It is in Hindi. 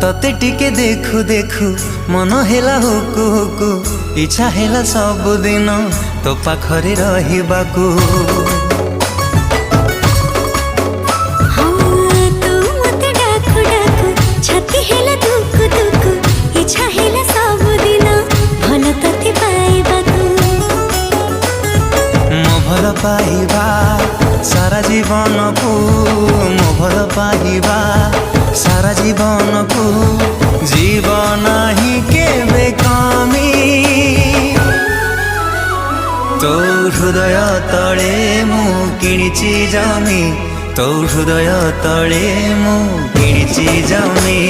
तते टिके देखु देखु मन हेला हुकु हुकु इच्छा हेला सब दिन तो पाखरे रहिबाकू। भल पाइबा सारा जीवन को मो भल पाइबा सारा जीवन को जीवन ही केबे कमी तो हृदय तले मु किणिची जमी तो हृदय तले मु किणिची जमी।